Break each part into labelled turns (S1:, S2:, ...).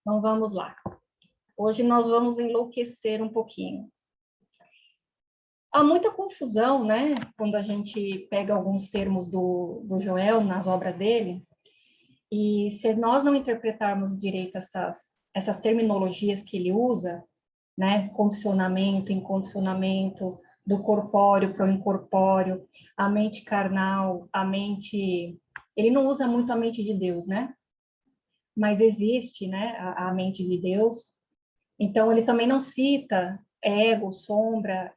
S1: Então, vamos lá. Hoje nós vamos enlouquecer um pouquinho. Há muita confusão, né? Quando a gente pega alguns termos do Joel nas obras dele, e se nós não interpretarmos direito essas terminologias que ele usa, né? Condicionamento, incondicionamento, do corpóreo para o incorpóreo, a mente carnal, a mente... Ele não usa muito a mente de Deus, né? Mas existe, né? A mente de Deus. Então, ele também não cita ego, sombra,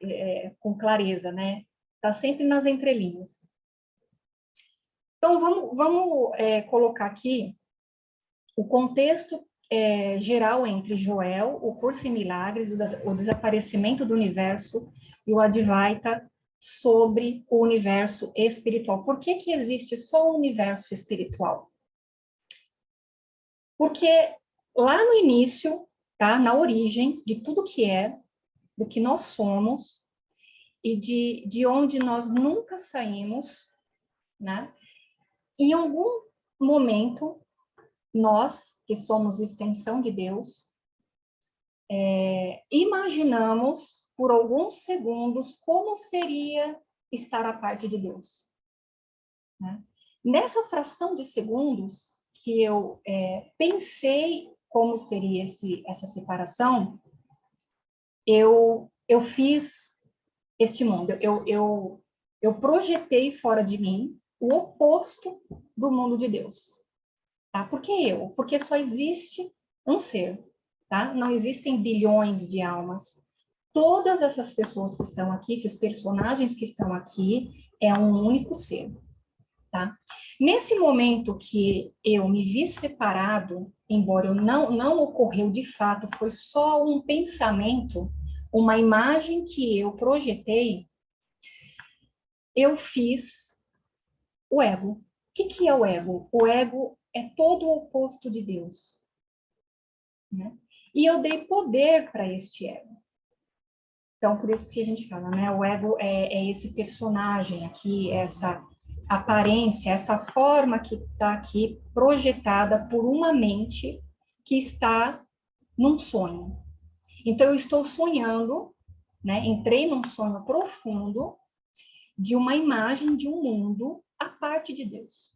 S1: com clareza, né? Está sempre nas entrelinhas. Então, vamos colocar aqui o contexto geral entre Joel, o Curso em Milagres, o desaparecimento do universo e o Advaita sobre o universo espiritual. Por que que existe só o universo espiritual? Porque lá no início, tá, na origem de tudo que é, do que nós somos e de onde nós nunca saímos, né? Em algum momento, nós, que somos extensão de Deus, imaginamos por alguns segundos como seria estar à parte de Deus, né? Nessa fração de segundos que eu pensei como seria essa separação, eu fiz este mundo. Eu projetei fora de mim o oposto do mundo de Deus. Tá? Por que eu? Porque só existe um ser. Tá? Não existem bilhões de almas. Todas essas pessoas que estão aqui, esses personagens que estão aqui, é um único ser. Tá? Nesse momento que eu me vi separado, embora eu não ocorreu de fato, foi só um pensamento, uma imagem que eu projetei, eu fiz o ego. O que é o ego? O ego é todo o oposto de Deus, né? E eu dei poder para este ego. Então, por isso que a gente fala, né? O ego é esse personagem aqui, essa aparência, essa forma que está aqui projetada por uma mente que está num sonho. Então, eu estou sonhando, né? Entrei num sonho profundo de uma imagem de um mundo à parte de Deus.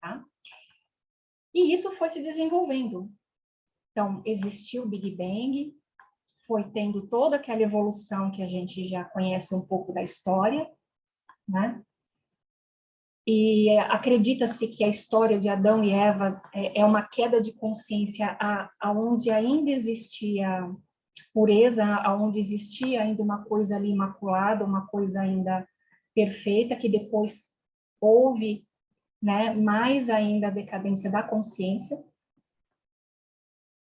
S1: Tá? E isso foi se desenvolvendo. Então, existiu o Big Bang, foi tendo toda aquela evolução que a gente já conhece um pouco da história, né? E acredita-se que a história de Adão e Eva é uma queda de consciência aonde ainda existia pureza, aonde existia ainda uma coisa ali imaculada, uma coisa ainda perfeita, que depois houve, né, mais ainda a decadência da consciência.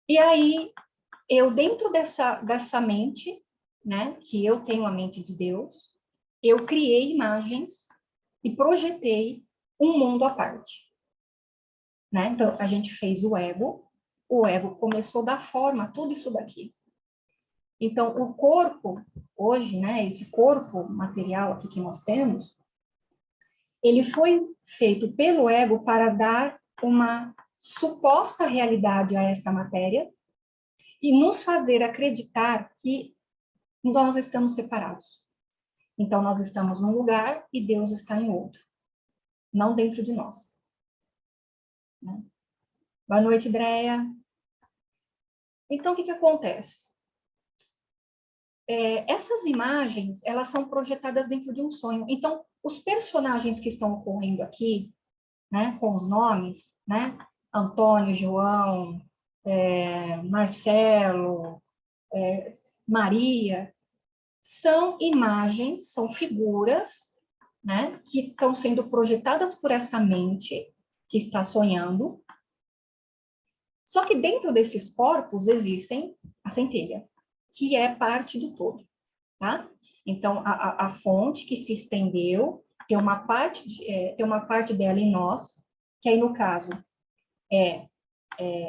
S1: E aí, eu dentro dessa mente, né, que eu tenho a mente de Deus, eu criei imagens e projetei um mundo à parte, né? Então, a gente fez o ego começou a dar forma a tudo isso daqui. Então, o corpo, hoje, né, esse corpo material aqui que nós temos, ele foi feito pelo ego para dar uma suposta realidade a esta matéria e nos fazer acreditar que nós estamos separados. Então, nós estamos num lugar e Deus está em outro, não dentro de nós. Né? Boa noite, Dreia. Então, o que acontece? Essas imagens, elas são projetadas dentro de um sonho. Então, os personagens que estão ocorrendo aqui, né, com os nomes, né, Antônio, João, Marcelo, Maria, são imagens, são figuras, né, que estão sendo projetadas por essa mente que está sonhando. Só que dentro desses corpos existem a centelha, que é parte do todo, tá? Então, a fonte que se estendeu tem uma parte dela em nós, que aí, no caso, é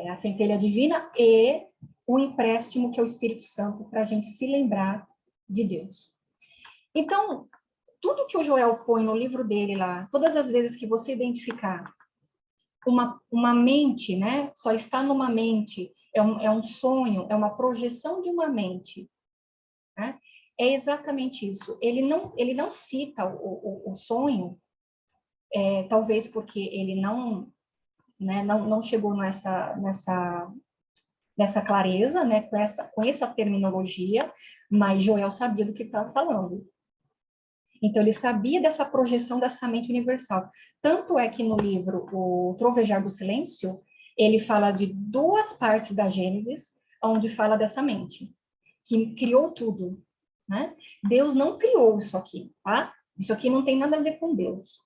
S1: a centelha divina e o empréstimo, que é o Espírito Santo, para a gente se lembrar de Deus. Então, tudo que o Joel põe no livro dele lá, todas as vezes que você identificar uma mente, né? Só está numa mente, é um sonho, é uma projeção de uma mente, né? É exatamente isso. Ele não cita o sonho, talvez porque ele não, né, não chegou nessa clareza, né, com essa terminologia, mas Joel sabia do que estava falando. Então, ele sabia dessa projeção dessa mente universal. Tanto é que no livro O Trovejar do Silêncio, ele fala de duas partes da Gênesis, onde fala dessa mente, que criou tudo, né? Deus não criou isso aqui, tá? Isso aqui não tem nada a ver com Deus.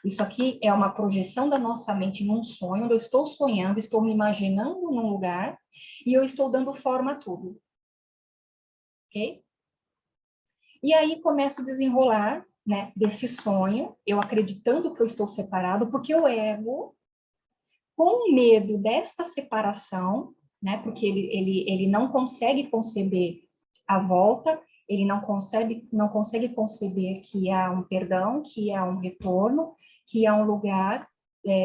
S1: Isso aqui é uma projeção da nossa mente num sonho, onde eu estou sonhando, estou me imaginando num lugar, e eu estou dando forma a tudo. Ok? E aí começa o desenrolar, né, desse sonho, eu acreditando que eu estou separado, porque o ego, com medo desta separação, né, porque ele não consegue conceber a volta, ele não consegue conceber que há um perdão, que há um retorno, que há um lugar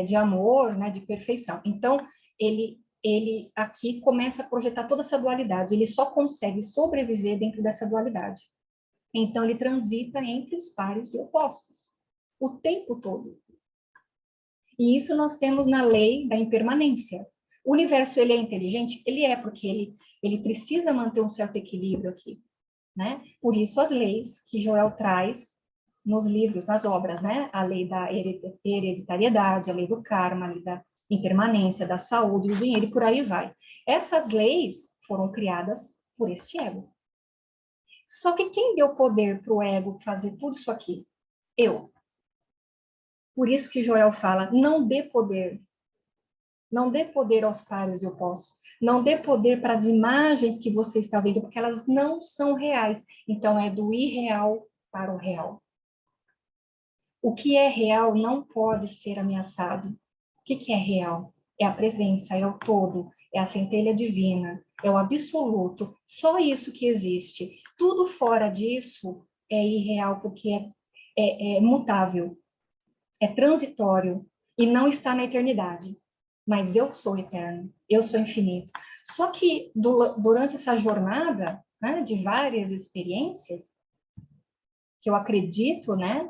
S1: de amor, né, de perfeição. Então, ele aqui começa a projetar toda essa dualidade, ele só consegue sobreviver dentro dessa dualidade. Então, ele transita entre os pares de opostos, o tempo todo. E isso nós temos na lei da impermanência. O universo, ele é inteligente? Ele é, porque ele precisa manter um certo equilíbrio aqui, né? Por isso, as leis que Joel traz nos livros, nas obras, né? A lei da hereditariedade, a lei do karma, a lei da impermanência, da saúde, do dinheiro, e por aí vai. Essas leis foram criadas por este ego. Só que quem deu poder para o ego fazer tudo isso aqui? Eu. Por isso que Joel fala, não dê poder. Não dê poder aos pares de opostos. Não dê poder para as imagens que você está vendo, porque elas não são reais. Então, é do irreal para o real. O que é real não pode ser ameaçado. O que é real? É a presença, é o todo, é a centelha divina, é o absoluto. Só isso que existe. Tudo fora disso é irreal, porque é mutável, é transitório e não está na eternidade. Mas eu sou eterno, eu sou infinito. Só que durante essa jornada, né, de várias experiências, que eu acredito, né,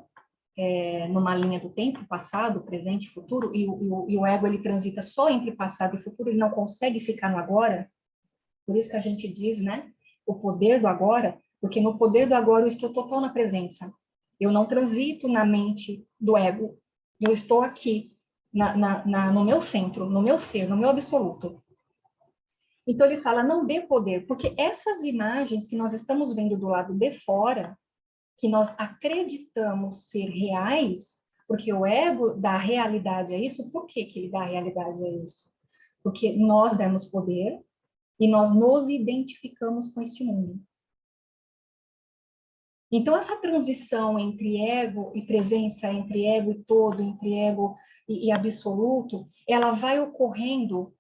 S1: numa linha do tempo, passado, presente, futuro, e o ego ele transita só entre passado e futuro, ele não consegue ficar no agora. Por isso que a gente diz, né, o poder do agora, porque no poder do agora eu estou total na presença. Eu não transito na mente do ego, eu estou aqui, no meu centro, no meu ser, no meu absoluto. Então ele fala, não dê poder, porque essas imagens que nós estamos vendo do lado de fora, que nós acreditamos ser reais, porque o ego dá realidade a isso, por que que ele dá realidade a isso? Porque nós demos poder e nós nos identificamos com este mundo. Então, essa transição entre ego e presença, entre ego e todo, entre ego e absoluto, ela vai ocorrendo,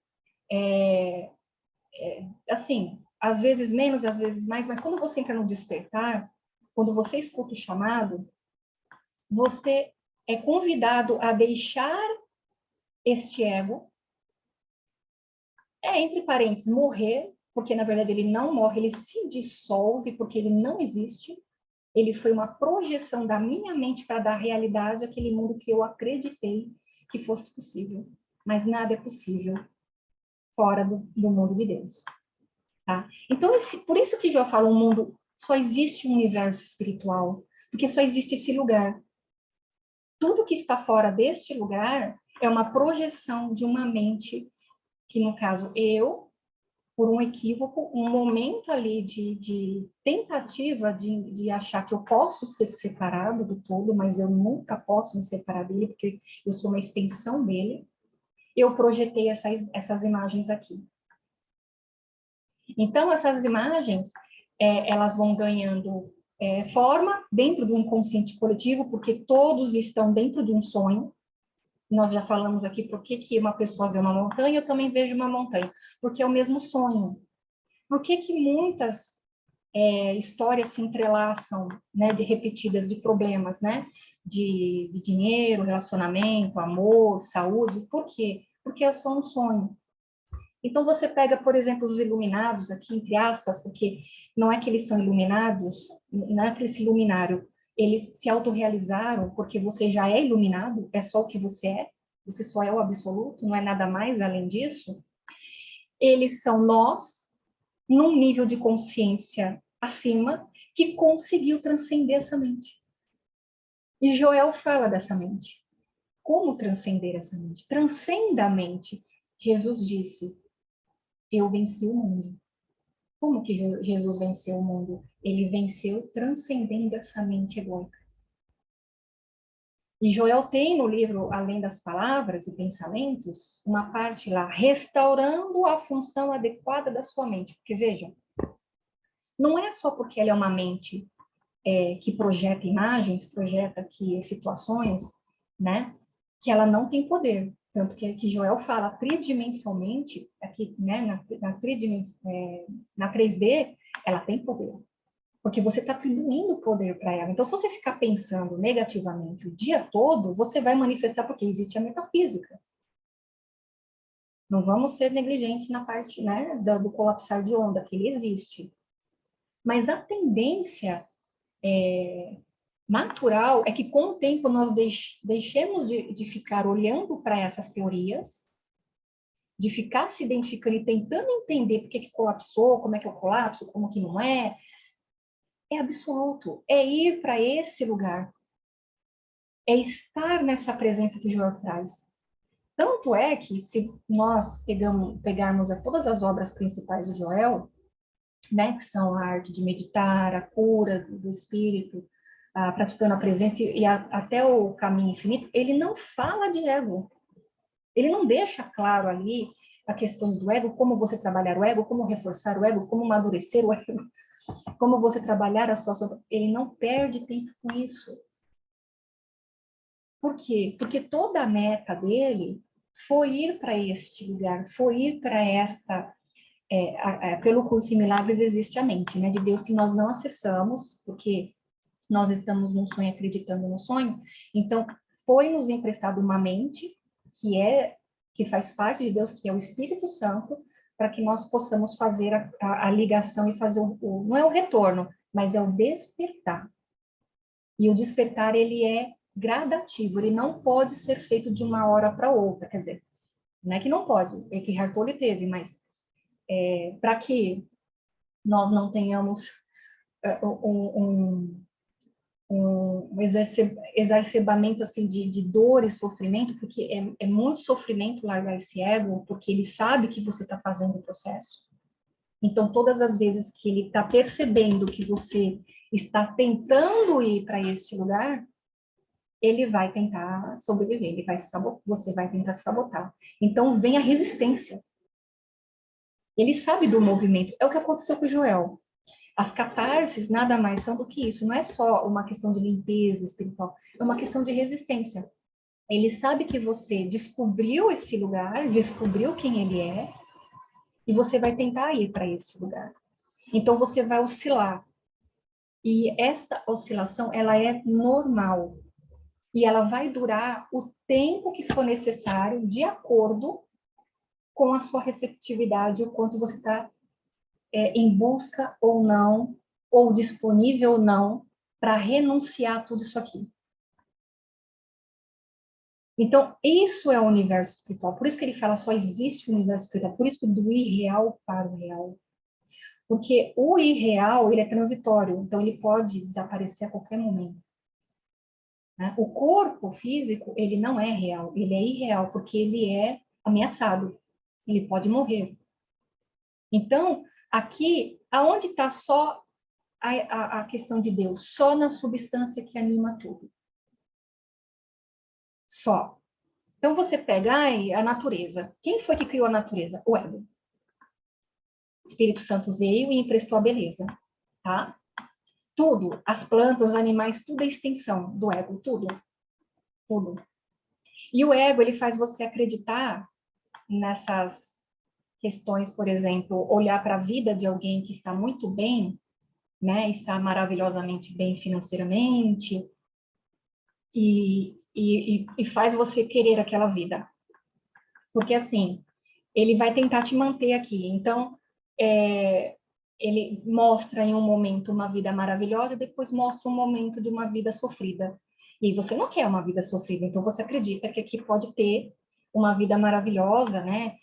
S1: assim, às vezes menos, às vezes mais, mas quando você entra no despertar, quando você escuta o chamado, você é convidado a deixar este ego, entre parênteses, morrer, porque na verdade ele não morre, ele se dissolve, porque ele não existe. Ele foi uma projeção da minha mente para dar realidade àquele mundo que eu acreditei que fosse possível. Mas nada é possível fora do mundo de Deus. Tá? Então, por isso que Jó fala, só existe um universo espiritual, porque só existe esse lugar. Tudo que está fora deste lugar é uma projeção de uma mente, que no caso eu, por um equívoco, um momento ali de tentativa de achar que eu posso ser separado do todo, mas eu nunca posso me separar dele, porque eu sou uma extensão dele, eu projetei essas imagens aqui. Então, essas imagens, elas vão ganhando forma dentro do inconsciente coletivo, porque todos estão dentro de um sonho. Nós já falamos aqui por que uma pessoa vê uma montanha, eu também vejo uma montanha, porque é o mesmo sonho. Por que muitas histórias se entrelaçam, né, de repetidas de problemas, né, de dinheiro, relacionamento, amor, saúde? Por quê? porque é só um sonho. Então, você pega, por exemplo, os iluminados, aqui entre aspas, porque não é que eles são iluminados, não é que eles se iluminaram, eles se autorrealizaram porque você já é iluminado, é só o que você só é o absoluto, não é nada mais além disso. Eles são nós, num nível de consciência acima, que conseguiu transcender essa mente. E Joel fala dessa mente. Como transcender essa mente? Transcenda a mente. Jesus disse, eu venci o mundo. Como que Jesus venceu o mundo? Ele venceu transcendendo essa mente egóica. E Joel tem no livro, além das palavras e pensamentos, uma parte lá, restaurando a função adequada da sua mente. Porque, vejam, não é só porque ela é uma mente que projeta imagens, projeta aqui situações, né, que ela não tem poder. Tanto que Joel fala tridimensionalmente, aqui, né, na 3D, ela tem poder. Porque você está atribuindo poder para ela. Então, se você ficar pensando negativamente o dia todo, você vai manifestar, porque existe a metafísica. Não vamos ser negligentes na parte, né, do colapsar de onda, que ele existe. Mas a tendência natural é que, com o tempo, nós deixemos de ficar olhando para essas teorias, de ficar se identificando e tentando entender por que colapsou, como é que é o colapso, como que não é. É absoluto, é ir para esse lugar, é estar nessa presença que Joel traz. Tanto é que, se nós pegarmos todas as obras principais de Joel, né, que são a arte de meditar, a cura do espírito, praticando a presença e até o caminho infinito, ele não fala de ego. Ele não deixa claro ali as questões do ego, como você trabalhar o ego, como reforçar o ego, como amadurecer o ego, como você trabalhar a sua sombra. Ele não perde tempo com isso. Por quê? Porque toda a meta dele foi ir para este lugar, foi ir para esta... pelo curso em Milagres existe a mente, né, de Deus que nós não acessamos, porque nós estamos num sonho acreditando no sonho. Então, foi nos emprestado uma mente que faz parte de Deus, que é o Espírito Santo, para que nós possamos fazer a ligação e fazer não é o retorno, mas é o despertar. E o despertar, ele é gradativo, ele não pode ser feito de uma hora para outra, quer dizer, não é que não pode, é que Hartoli teve, mas para que nós não tenhamos um exacerbamento assim de dor e sofrimento, porque é muito sofrimento largar esse ego, porque ele sabe que você está fazendo o processo. Então, todas as vezes que ele está percebendo que você está tentando ir para este lugar, ele vai tentar sobreviver, você vai tentar se sabotar. Então, vem a resistência. Ele sabe do movimento. É o que aconteceu com o Joel. As catarses nada mais são do que isso. Não é só uma questão de limpeza espiritual, é uma questão de resistência. Ele sabe que você descobriu esse lugar, descobriu quem ele é, e você vai tentar ir para esse lugar. Então, você vai oscilar. E esta oscilação, ela é normal. E ela vai durar o tempo que for necessário, de acordo com a sua receptividade, o quanto você está em busca ou não, ou disponível ou não, para renunciar a tudo isso aqui. Então, isso é o universo espiritual. Por isso que ele fala só existe o universo espiritual. Por isso do irreal para o real. Porque o irreal, ele é transitório. Então, ele pode desaparecer a qualquer momento. Né? O corpo físico, ele não é real. Ele é irreal, porque ele é ameaçado. Ele pode morrer. Então, aqui, aonde está só a questão de Deus? Só na substância que anima tudo. Só. Então, você pega a natureza. Quem foi que criou a natureza? O ego. O Espírito Santo veio e emprestou a beleza. Tá? Tudo, as plantas, os animais, tudo é extensão do ego. Tudo. Tudo. E o ego, ele faz você acreditar nessas questões, por exemplo, olhar para a vida de alguém que está muito bem, né, está maravilhosamente bem financeiramente, e faz você querer aquela vida. Porque, assim, ele vai tentar te manter aqui. Então, ele mostra em um momento uma vida maravilhosa e depois mostra um momento de uma vida sofrida. E você não quer uma vida sofrida, então você acredita que aqui pode ter uma vida maravilhosa, né?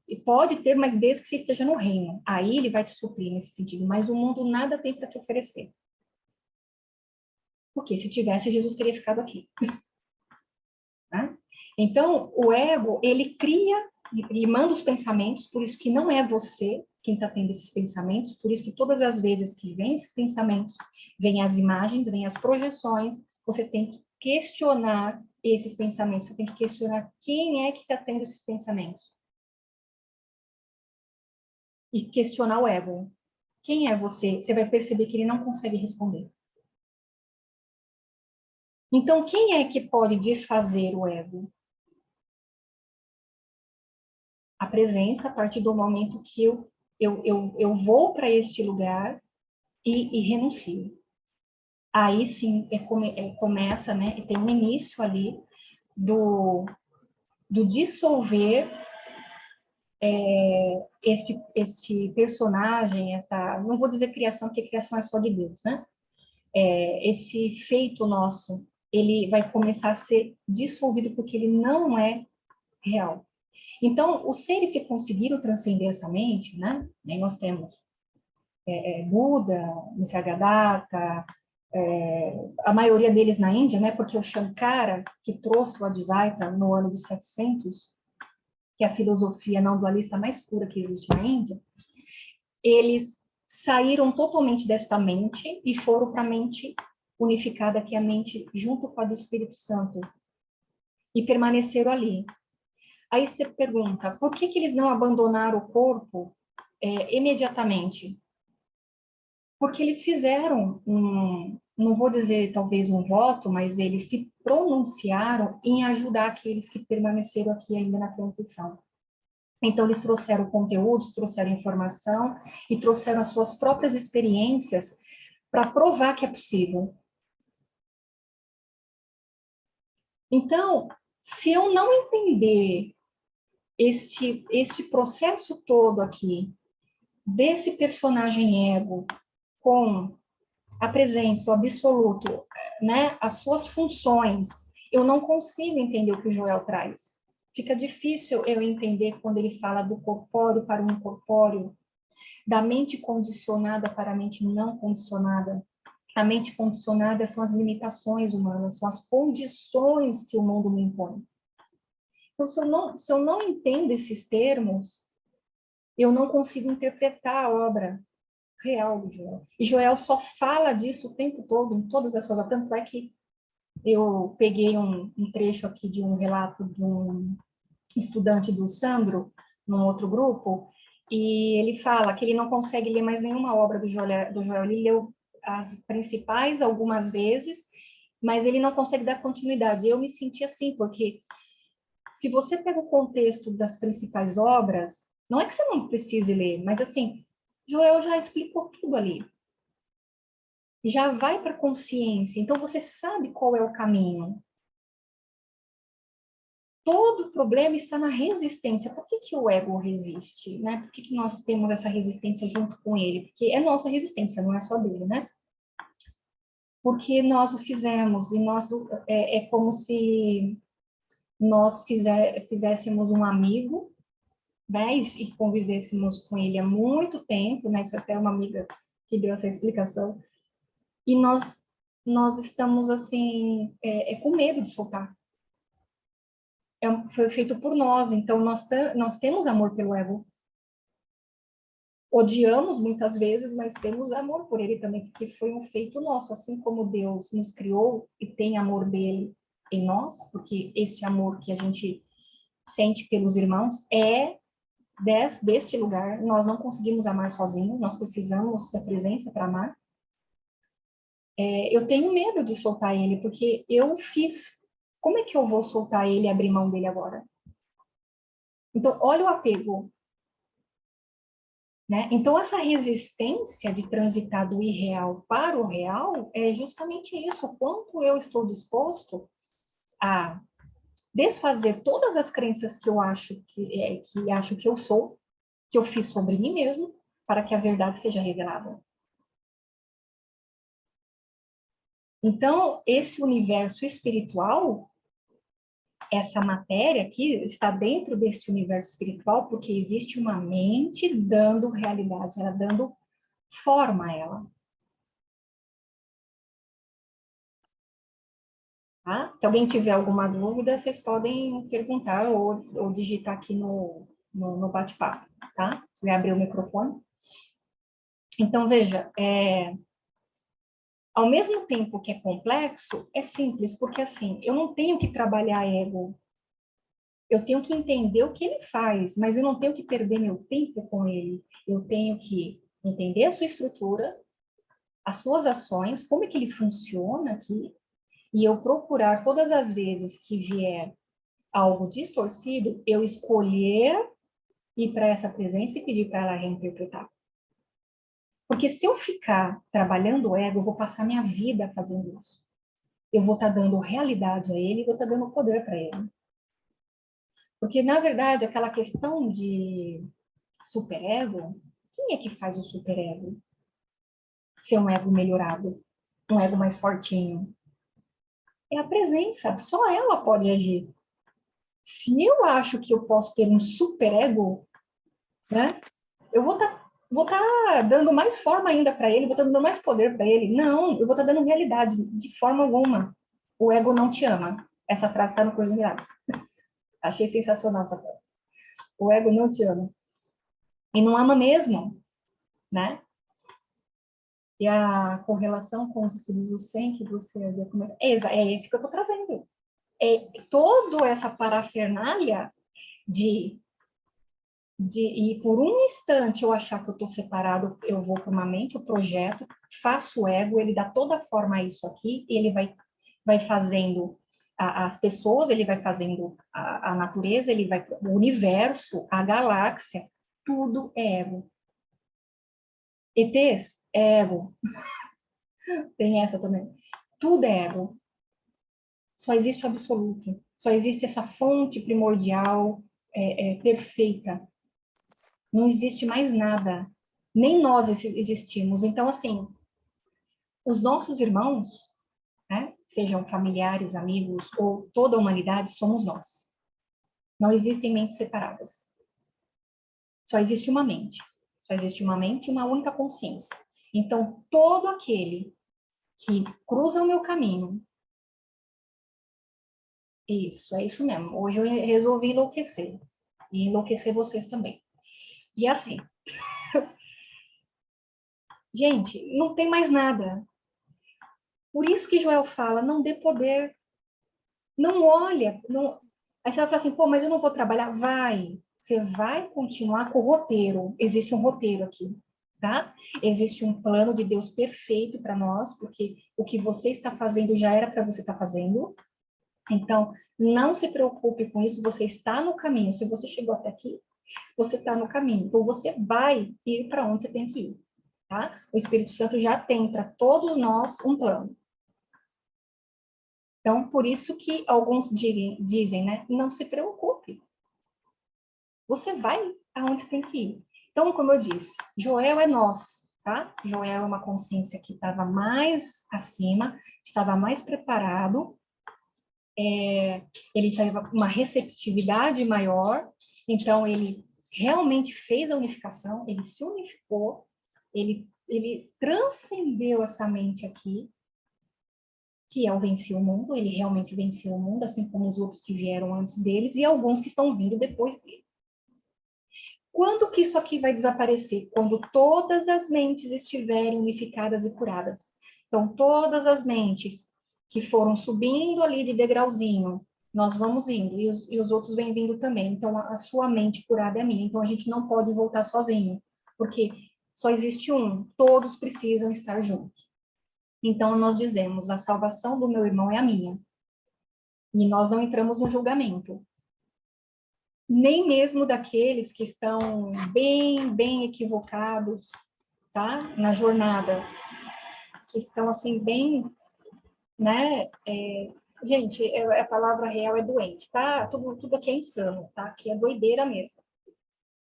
S1: E pode ter, mas desde que você esteja no reino. Aí ele vai te suprir nesse sentido. Mas o mundo nada tem para te oferecer. Porque se tivesse, Jesus teria ficado aqui. Né? Então, o ego, ele cria, ele manda os pensamentos, por isso que não é você quem está tendo esses pensamentos, por isso que todas as vezes que vem esses pensamentos, vem as imagens, vem as projeções, você tem que questionar esses pensamentos, você tem que questionar quem é que está tendo esses pensamentos. E questionar o ego. Quem é você? Você vai perceber que ele não consegue responder. Então, quem é que pode desfazer o ego? A presença, a partir do momento que eu vou para este lugar e renuncio. Aí sim começa, né? E tem um início ali do dissolver este personagem, não vou dizer criação, porque criação é só de Deus, né? Esse feito nosso, ele vai começar a ser dissolvido porque ele não é real. Então, os seres que conseguiram transcender essa mente, né? Aí nós temos Buda, Nisargadatta, a maioria deles na Índia, né? Porque o Shankara, que trouxe o Advaita no ano de 700, que é a filosofia não dualista mais pura que existe na Índia, eles saíram totalmente desta mente e foram para a mente unificada, que é a mente junto com a do Espírito Santo, e permaneceram ali. Aí você pergunta, por que eles não abandonaram o corpo imediatamente? Porque eles fizeram não vou dizer talvez um voto, mas eles se pronunciaram em ajudar aqueles que permaneceram aqui ainda na transição. Então, eles trouxeram conteúdos, trouxeram informação e trouxeram as suas próprias experiências para provar que é possível. Então, se eu não entender este processo todo aqui, desse personagem ego, com a presença, o absoluto, né, as suas funções, eu não consigo entender o que o Joel traz. Fica difícil eu entender quando ele fala do corpóreo para o incorpóreo, da mente condicionada para a mente não condicionada. A mente condicionada são as limitações humanas, são as condições que o mundo me impõe. Então, se eu não entendo esses termos, eu não consigo interpretar a obra real do Joel. E Joel só fala disso o tempo todo, em todas as suas obras. Tanto é que eu peguei um trecho aqui de um relato de um estudante do Sandro, num outro grupo, e ele fala que ele não consegue ler mais nenhuma obra do Joel. Ele leu as principais algumas vezes, mas ele não consegue dar continuidade. Eu me senti assim, porque se você pega o contexto das principais obras, não é que você não precise ler, mas assim, Joel já explicou tudo ali. Já vai para a consciência, então você sabe qual é o caminho. Todo o problema está na resistência. Por que o ego resiste, né? Por que nós temos essa resistência junto com ele? Porque é nossa resistência, não é só dele, né? Porque nós o fizemos, e é como se nós fizéssemos um amigo, né? E convivêssemos com ele há muito tempo, né? Isso até é uma amiga que deu essa explicação. E nós estamos, assim, com medo de soltar. Foi feito por nós, então nós temos amor pelo ego. Odiamos muitas vezes, mas temos amor por ele também, porque foi um feito nosso, assim como Deus nos criou e tem amor dele em nós, porque esse amor que a gente sente pelos irmãos é deste lugar. Nós não conseguimos amar sozinhos, nós precisamos da presença para amar. Eu tenho medo de soltar ele, porque eu fiz. Como é que eu vou soltar ele e abrir mão dele agora? Então, olha o apego. Né? Então, essa resistência de transitar do irreal para o real é justamente isso. O quanto eu estou disposto a desfazer todas as crenças que eu acho que eu sou, que eu fiz sobre mim mesmo, para que a verdade seja revelada. Então, esse universo espiritual, essa matéria aqui, está dentro desse universo espiritual, porque existe uma mente dando realidade, ela dando forma a ela. Tá? Se alguém tiver alguma dúvida, vocês podem perguntar ou digitar aqui no bate-papo, tá? Você vai abrir o microfone. Então, veja, ao mesmo tempo que é complexo, é simples, porque assim, eu não tenho que trabalhar ego, eu tenho que entender o que ele faz, mas eu não tenho que perder meu tempo com ele. Eu tenho que entender a sua estrutura, as suas ações, como é que ele funciona aqui, e eu procurar todas as vezes que vier algo distorcido, eu escolher ir para essa presença e pedir para ela reinterpretar. Porque se eu ficar trabalhando o ego, eu vou passar minha vida fazendo isso. Eu vou estar dando realidade a ele e vou estar dando poder para ele. Porque, na verdade, aquela questão de superego, quem é que faz o superego? Ser um ego melhorado, um ego mais fortinho. É a presença, só ela pode agir. Se eu acho que eu posso ter um superego, né? Eu vou tá dando mais forma ainda para ele, vou estar dando mais poder para ele. Não, eu vou estar dando realidade, de forma alguma. O ego não te ama. Essa frase está no Curso de Milagres. Achei sensacional essa frase. O ego não te ama. E não ama mesmo, né? E a correlação com os estudos do SEM que você... É esse que eu estou trazendo. É toda essa parafernália e por um instante eu achar que eu estou separado, eu vou para uma mente, eu projeto, faço o ego, ele dá toda a forma a isso aqui, ele vai fazendo as pessoas, ele vai fazendo a natureza, ele vai o universo, a galáxia, tudo é ego. ETs, é ego. Tem essa também. Tudo é ego. Só existe o absoluto. Só existe essa fonte primordial, perfeita. Não existe mais nada. Nem nós existimos. Então, assim, os nossos irmãos, né, sejam familiares, amigos ou toda a humanidade, somos nós. Não existem mentes separadas. Só existe uma mente. Só existe uma mente e uma única consciência. Então, todo aquele que cruza o meu caminho, isso, é isso mesmo. Hoje eu resolvi enlouquecer. E enlouquecer vocês também. E assim, gente, não tem mais nada. Por isso que Joel fala, não dê poder. Não olha. Não... Aí você vai falar assim, pô, mas eu não vou trabalhar. Vai. Você vai continuar com o roteiro. Existe um roteiro aqui, tá? Existe um plano de Deus perfeito para nós, porque o que você está fazendo já era para você estar fazendo. Então, não se preocupe com isso, você está no caminho. Se você chegou até aqui, você está no caminho. Então, você vai ir para onde você tem que ir, tá? O Espírito Santo já tem para todos nós um plano. Então, por isso que alguns dizem, né? Não se preocupe. Você vai aonde você tem que ir. Então, como eu disse, Joel é nós, tá? Joel é uma consciência que estava mais acima, estava mais preparado, ele teve uma receptividade maior, então ele realmente fez a unificação, ele se unificou, ele transcendeu essa mente aqui, que é o vencer o mundo, ele realmente venceu o mundo, assim como os outros que vieram antes deles e alguns que estão vindo depois dele. Quando que isso aqui vai desaparecer? Quando todas as mentes estiverem unificadas e curadas. Então, todas as mentes que foram subindo ali de degrauzinho, nós vamos indo, e os outros vêm vindo também. Então, a sua mente curada é a minha. Então, a gente não pode voltar sozinho, porque só existe um, todos precisam estar juntos. Então, nós dizemos, a salvação do meu irmão é a minha. E nós não entramos no julgamento. Nem mesmo daqueles que estão bem equivocados, tá? Na jornada. Que estão, assim, bem, né? Gente, a palavra real é doente, tá? Tudo aqui é insano, tá? Aqui é doideira mesmo,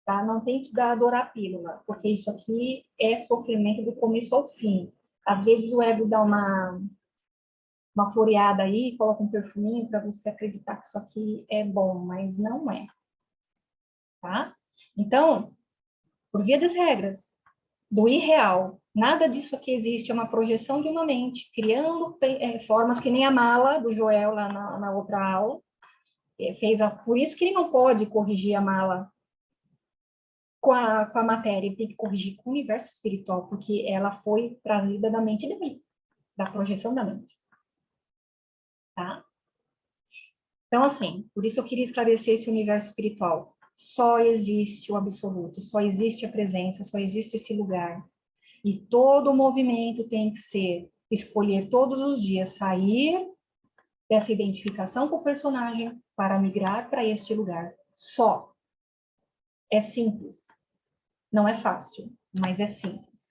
S1: tá? Não tem que adorar a pílula, porque isso aqui é sofrimento do começo ao fim. Às vezes o ego dá uma floreada aí, coloca um perfuminho para você acreditar que isso aqui é bom, mas não é, tá? Então, por via das regras, do irreal, nada disso aqui existe, é uma projeção de uma mente, criando formas que nem a mala do Joel lá na outra aula, por isso que ele não pode corrigir a mala com a matéria, ele tem que corrigir com o universo espiritual, porque ela foi trazida da mente dele, da projeção da mente, tá? Então, assim, por isso que eu queria esclarecer esse universo espiritual. Só existe o absoluto, só existe a presença, só existe esse lugar. E todo o movimento tem que ser escolher todos os dias sair dessa identificação com o personagem para migrar para este lugar. Só. É simples. Não é fácil, mas é simples.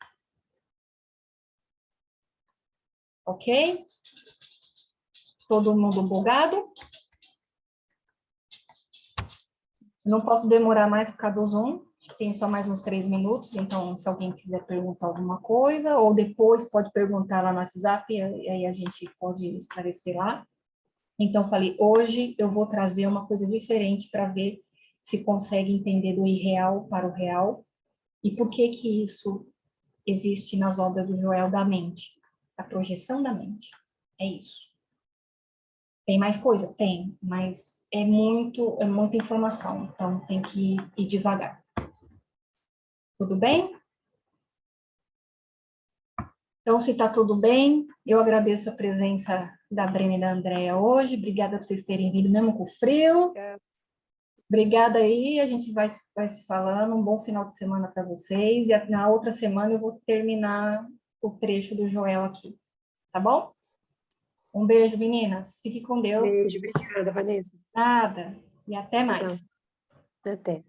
S1: Ok? Todo mundo bugado? Não posso demorar mais por causa do Zoom. Tem só mais uns 3 minutos, então se alguém quiser perguntar alguma coisa, ou depois pode perguntar lá no WhatsApp, e aí a gente pode esclarecer lá. Então, falei, hoje eu vou trazer uma coisa diferente para ver se consegue entender do irreal para o real e por que que isso existe nas obras do Joel da mente, a projeção da mente. É isso. Tem mais coisa? Tem, mas é muita informação, então tem que ir devagar. Tudo bem? Então, se está tudo bem, eu agradeço a presença da Brena e da Andrea hoje. Obrigada por vocês terem vindo, mesmo com frio. Obrigada aí, a gente vai se falando. Um bom final de semana para vocês. E na outra semana eu vou terminar o trecho do Joel aqui, tá bom? Um beijo, meninas. Fique com Deus.
S2: Beijo, obrigada, Vanessa.
S1: Nada. E até
S2: Perdão.
S1: mais.
S2: Até.